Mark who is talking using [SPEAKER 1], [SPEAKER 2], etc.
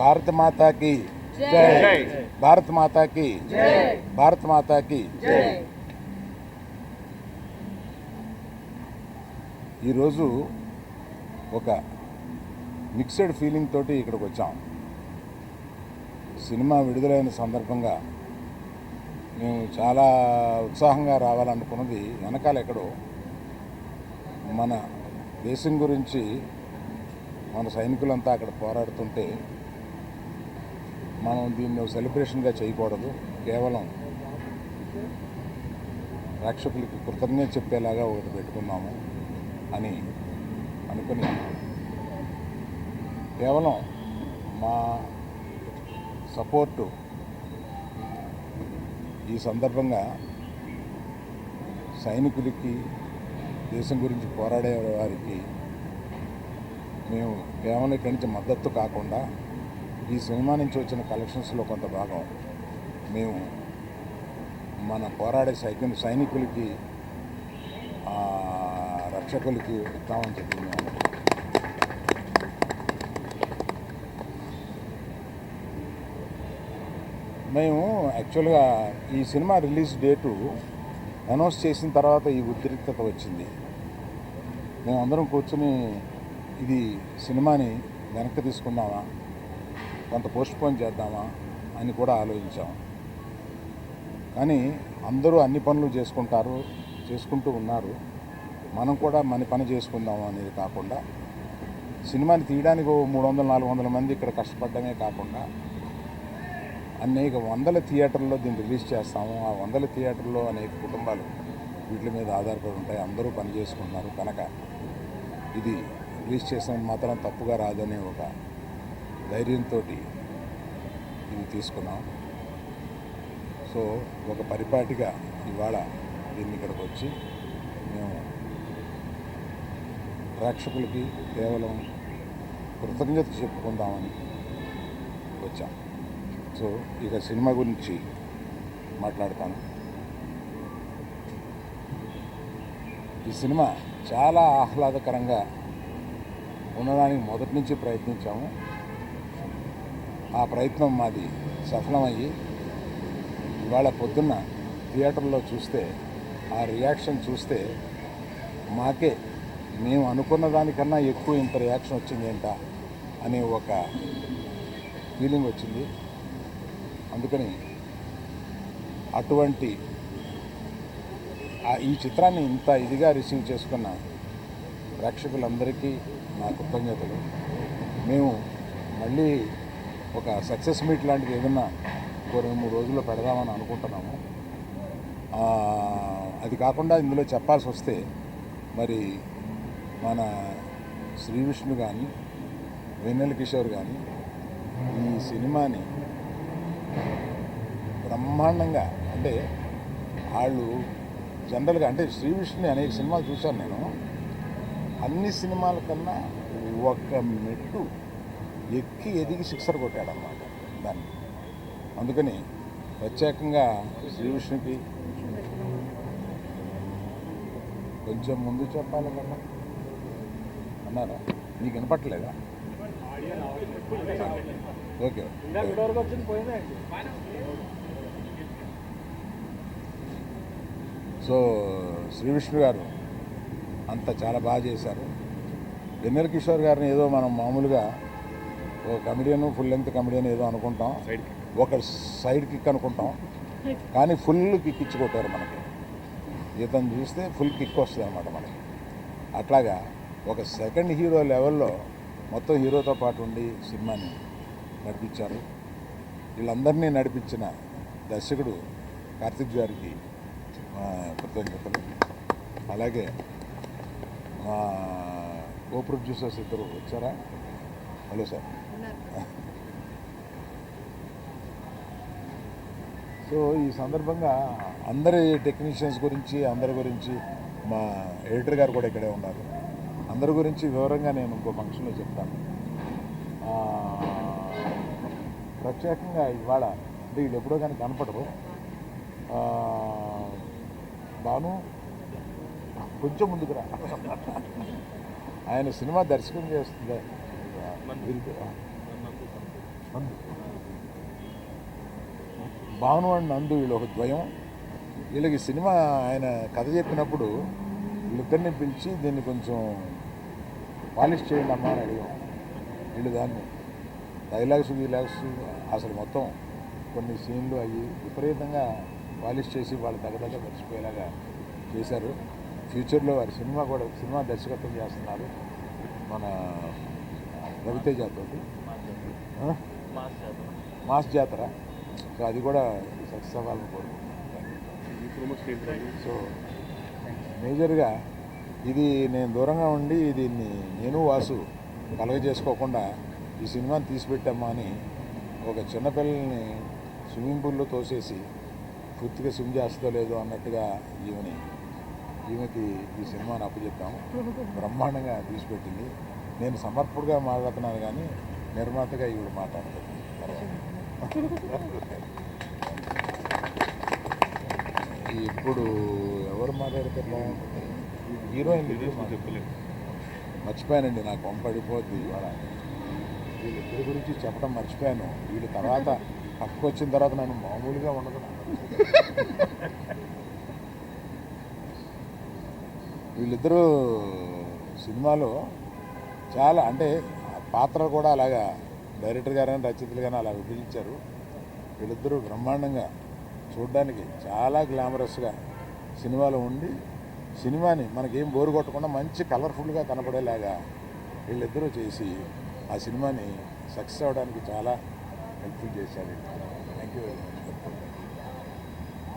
[SPEAKER 1] భారత మాతాకి జై, భారత మాతాకి జై, భారత మాతాకి జై. ఈరోజు ఒక మిక్స్డ్ ఫీలింగ్ తోటి ఇక్కడికి వచ్చాం. సినిమా విడుదలైన సందర్భంగా మేము చాలా ఉత్సాహంగా రావాలనుకున్నది వెనకాల ఎక్కడో మన దేశం గురించి మన సైనికులంతా అక్కడ పోరాడుతుంటే మనం దీన్ని సెలబ్రేషన్గా చేయకూడదు, కేవలం ప్రేక్షకులకి కృతజ్ఞత చెప్పేలాగా ఒకటి పెట్టుకున్నాము అని అనుకుని కేవలం మా సపోర్టు ఈ సందర్భంగా సైనికులకి, దేశం గురించి పోరాడే వారికి మేము కేవలం ఇక్కడి నుంచి మద్దతు కాకుండా ఈ సినిమా నుంచి వచ్చిన కలెక్షన్స్లో కొంత భాగం మేము మన పోరాడే సైనికులకి, రక్షకులకి ఇస్తామని చెప్పి మేము యాక్చువల్గా ఈ సినిమా రిలీజ్ డేటు అనౌన్స్ చేసిన తర్వాత ఈ ఉద్రిక్తత వచ్చింది. మేమందరం కూర్చొని ఇది సినిమాని వెనక్కి తీసుకుందామా, కొంత పోస్ట్పోన్ చేద్దామా అని కూడా ఆలోచించాం. కానీ అందరూ అన్ని పనులు చేసుకుంటూ ఉన్నారు. మనం కూడా మన పని చేసుకుందాము అనేది కాకుండా సినిమాని తీయడానికి 300-400 మంది ఇక్కడ కష్టపడమే కాకుండా అనేక వందల థియేటర్లో దీన్ని రిలీజ్ చేస్తాము. ఆ వందల థియేటర్లో అనేక కుటుంబాలు వీటి మీద ఆధారపడి ఉంటాయి. అందరూ పని చేసుకుంటున్నారు కనుక ఇది రిలీజ్ చేసిన మాత్రం తప్పుగా రాదనే ఒక ధైర్యంతో ఇది తీసుకున్నాం. సో ఒక పరిపాటిగా ఇవాళ దీన్ని ఇక్కడికి వచ్చి మేము ప్రేక్షకులకి కేవలం కృతజ్ఞత చెప్పుకుందామని వచ్చాం. సో ఇక సినిమా గురించి మాట్లాడతాను. ఈ సినిమా చాలా ఆహ్లాదకరంగా ఉండడానికి మొదటి నుంచి ప్రయత్నించాము. ఆ ప్రయత్నం మాది సఫలమయ్యి ఇవాళ పొద్దున్న థియేటర్లో చూస్తే ఆ రియాక్షన్ చూస్తే మాకే మేము అనుకున్న దానికన్నా ఎక్కువ ఇంత రియాక్షన్ వచ్చింది ఏంటా అనే ఒక ఫీలింగ్ వచ్చింది. అందుకని అటువంటి ఈ చిత్రాన్ని ఇంత ఇదిగా రిసీవ్ చేసుకున్న ప్రేక్షకులందరికీ నా కృతజ్ఞతలు. మేము మళ్ళీ ఒక సక్సెస్ మీట్ లాంటిది ఏదన్నా 2-3 రోజుల్లో పెడదామని అనుకుంటున్నాము. అది కాకుండా ఇందులో చెప్పాల్సి వస్తే మరి మన శ్రీ విష్ణు కానీ, వెన్నెల కిషోర్ కానీ ఈ సినిమాని బ్రహ్మాండంగా, అంటే వాళ్ళు జనరల్గా, అంటే శ్రీ విష్ణుని అనేక సినిమాలు చూశాను నేను. అన్ని సినిమాల కన్నా ఒక మెట్టు ఎక్కి ఎదిగి సిక్సర్ కొట్టాడన్నమాట దాన్ని. అందుకని ప్రత్యేకంగా శ్రీ విష్ణుకి కొంచెం ముందు చెప్పాలి కదా అన్నారా? నీకు వినపట్టలేదా? ఓకే. సో శ్రీ విష్ణు గారు అంతా చాలా బాగా చేశారు. వెన్నెల కిషోర్ గారిని ఏదో మనం మామూలుగా ఓ కమెడియన్, ఫుల్ లెంగ్త్ కమెడియన్ ఏదో అనుకుంటాం, ఒక సైడ్ కిక్ అనుకుంటాం, కానీ ఫుల్ కిక్ ఇచ్చి కొట్టారు మనకి. ఇతను చూస్తే ఫుల్ కిక్ వస్తుంది అన్నమాట మనకి. అట్లాగా ఒక సెకండ్ హీరో లెవెల్లో మొత్తం హీరోతో పాటు ఉండి సినిమాని నడిపించారు. వీళ్ళందరినీ నడిపించిన దర్శకుడు కార్తిక్ గారికి కృతజ్ఞతలు. అలాగే మా కో ప్రొడ్యూసర్స్ ఇద్దరు వచ్చారా? Hello sir. సో ఈ సందర్భంగా అందరి టెక్నీషియన్స్ గురించి, అందరి గురించి, మా ఎడిటర్ గారు కూడా ఇక్కడే ఉన్నారు, అందరి గురించి వివరంగా నేను ఇంకో ఫంక్షన్లో చెప్తాను. ప్రత్యేకంగా ఇవాళ అంటే వీళ్ళు ఎప్పుడో కానీ కనపడరు. బాను కొంచెం ముందుకు రా. ఆయన సినిమా దర్శకం చేస్తుంది భాను అండ్ నందు వీళ్ళు ఒక ద్వయం. వీళ్ళకి సినిమా ఆయన కథ చెప్పినప్పుడు వీళ్ళిద్దరిని పిలిచి దీన్ని కొంచెం పాలిష్ చేయండి అమ్మా అని అడిగాం. వీళ్ళు దాన్ని డైలాగ్స్ అసలు మొత్తం కొన్ని సీన్లు అవి విపరీతంగా పాలిష్ చేసి వాళ్ళు తగ్గదగ్గ మర్చిపోయేలాగా చేశారు. ఫ్యూచర్లో వారి సినిమా దర్శకత్వం చేస్తున్నారు మన రవితేజ తోటి, మాస్ జాతర. సో అది కూడా సక్సెస్ అవ్వాలని కోరుకుంటున్నాను. సో మేజర్గా ఇది నేను దూరంగా ఉండి దీన్ని నేను వాసు కలగ చేసుకోకుండా ఈ సినిమాని తీసిపెట్టామా అని ఒక చిన్నపిల్లల్ని స్విమ్మింగ్ పూల్లో తోసేసి పూర్తిగా స్విమ్ చేస్తుందో లేదో అన్నట్టుగా ఈమెకి ఈ సినిమాని అప్పచెప్పాము. బ్రహ్మాండంగా తీసిపెట్టింది. నేను సమర్పుడుగా మాట్లాడుతున్నాను కానీ నిర్మాతగా ఈవిడ మాట్లాడుతుంది. ఇప్పుడు ఎవరు మాట్లాడితే బాగుంటుంది? హీరోయిన్ చెప్పలేదు, మర్చిపోయానండి. నాకు పంపడిపోద్ది ఇవాళ. వీళ్ళిద్దరి గురించి చెప్పడం మర్చిపోయాను. వీళ్ళు తర్వాత పక్కకు వచ్చిన తర్వాత నన్ను మామూలుగా ఉండదు. వీళ్ళిద్దరూ సినిమాలో చాలా అంటే పాత్రలు కూడా అలాగా డైరెక్టర్ గారు కానీ రచయితలు కానీ అలా విభజించారు. వీళ్ళిద్దరూ బ్రహ్మాండంగా చూడడానికి చాలా గ్లామరస్గా సినిమాలో ఉండి సినిమాని మనకేం బోరు కొట్టకుండా మంచి కలర్ఫుల్గా కనపడేలాగా వీళ్ళిద్దరూ చేసి ఆ సినిమాని సక్సెస్ అవ్వడానికి చాలా హెల్ప్ఫుల్ చేశారు. Thank you very much.